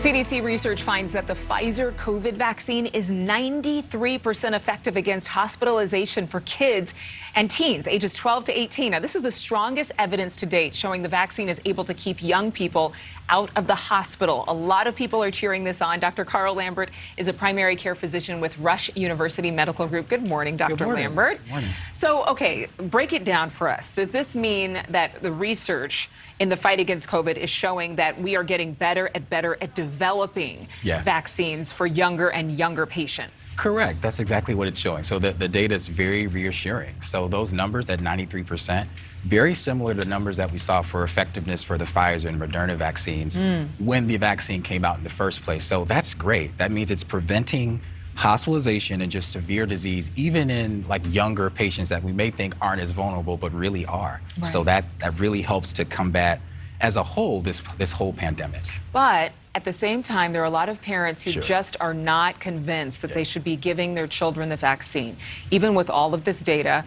CDC research finds that the Pfizer COVID vaccine is 93% effective against hospitalization for kids and teens ages 12 to 18. Now, this is the strongest evidence to date showing the vaccine is able to keep young people out of the hospital. A lot of people are cheering this on. Dr. Carl Lambert is a primary care physician with Rush University Medical Group. Good morning, Dr. Good morning. Lambert. Good morning. So, okay, break it down for us. Does this mean that the research in the fight against COVID is showing that we are getting better at developing vaccines for younger and younger patients? Correct. That's exactly what it's showing. So the data is very reassuring. So those numbers, that 93%, very similar to the numbers that we saw for effectiveness for the Pfizer and Moderna vaccines when the vaccine came out in the first place. So that's great. That means it's preventing hospitalization and just severe disease, even in like younger patients that we may think aren't as vulnerable, but really are. Right. So that really helps to combat as a whole this whole pandemic. But at the same time, there are a lot of parents who Sure. just are not convinced that they should be giving their children the vaccine, even with all of this data,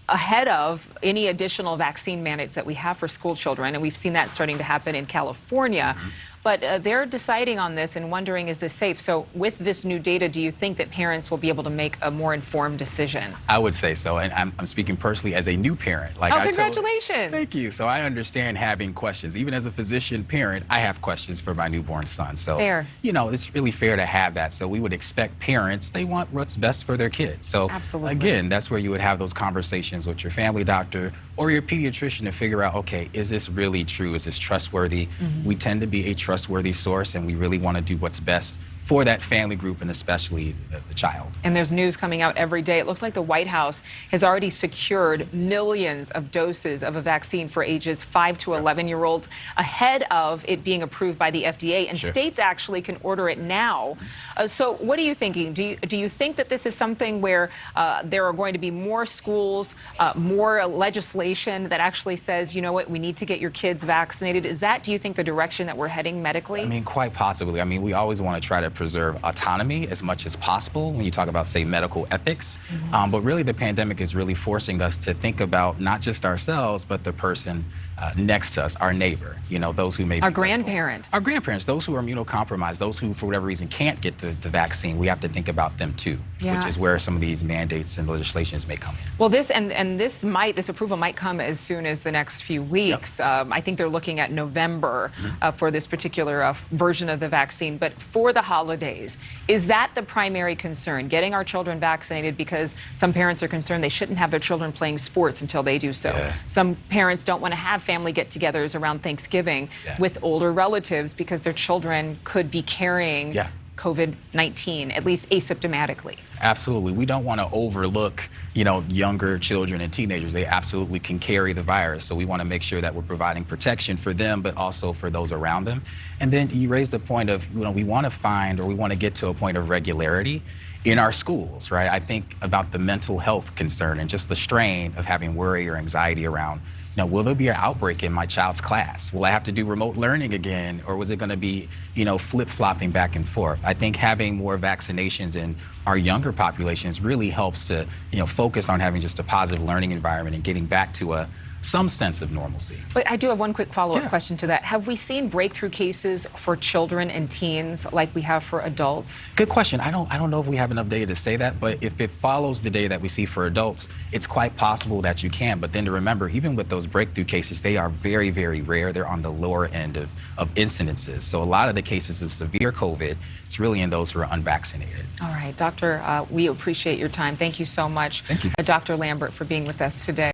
ahead of any additional vaccine mandates that we have for school children. And we've seen that starting to happen in California. But they're deciding on this and wondering, is this safe? So with this new data, do you think that parents will be able to make a more informed decision? I would say so. And I'm speaking personally as a new parent. Like Congratulations. Thank you. So I understand having questions. Even as a physician parent, I have questions for my newborn son. So, fair. You know, it's really fair to have that. So we would expect parents, they want what's best for their kids. So absolutely. Again, that's where you would have those conversations with your family doctor or your pediatrician to figure out, okay, is this really true? Is this trustworthy? We tend to be a trustworthy source, and we really want to do what's best for that family group and especially the child. And there's news coming out every day. It looks like the White House has already secured millions of doses of a vaccine for ages 5 to 11-year-olds ahead of it being approved by the FDA. And states actually can order it now. So what are you thinking? Do you think that this is something where there are going to be more schools, more legislation that actually says, you know what, we need to get your kids vaccinated? Is that, do you think, the direction that we're heading medically? I mean, quite possibly. I mean, we always want to try to preserve autonomy as much as possible when you talk about, say, medical ethics. But really, the pandemic is really forcing us to think about not just ourselves, but the person next to us, our neighbor, you know, those who may be our grandparent. Our grandparents, those who are immunocompromised, those who, for whatever reason, can't get the vaccine. We have to think about them, too, which is where some of these mandates and legislations may come in. Well, this approval might come as soon as the next few weeks. I think they're looking at November for this particular version of the vaccine. But for the holidays, is that the primary concern, getting our children vaccinated? Because some parents are concerned they shouldn't have their children playing sports until they do so. Some parents don't want to have family get-togethers around Thanksgiving with older relatives because their children could be carrying COVID-19, at least asymptomatically. Absolutely. We don't want to overlook, you know, younger children and teenagers. They absolutely can carry the virus. So we want to make sure that we're providing protection for them, but also for those around them. And then you raised the point of, you know, we want to find, or we want to get to a point of regularity in our schools, right? I think about the mental health concern and just the strain of having worry or anxiety around, now, will there be an outbreak in my child's class? Will I have to do remote learning again? Or was it going to be, you know, flip-flopping back and forth? I think having more vaccinations in our younger populations really helps to, you know, focus on having just a positive learning environment and getting back to some sense of normalcy. But I do have one quick follow-up question to that. Have we seen breakthrough cases for children and teens like we have for adults? Good question. I don't know if we have enough data to say that, but if it follows the data that we see for adults, it's quite possible that you can. But then to remember, even with those breakthrough cases, they are very, very rare. They're on the lower end of incidences. So a lot of the cases of severe COVID, it's really in those who are unvaccinated. All right, Doctor, we appreciate your time. Thank you so much, Thank you. Dr. Lambert, for being with us today.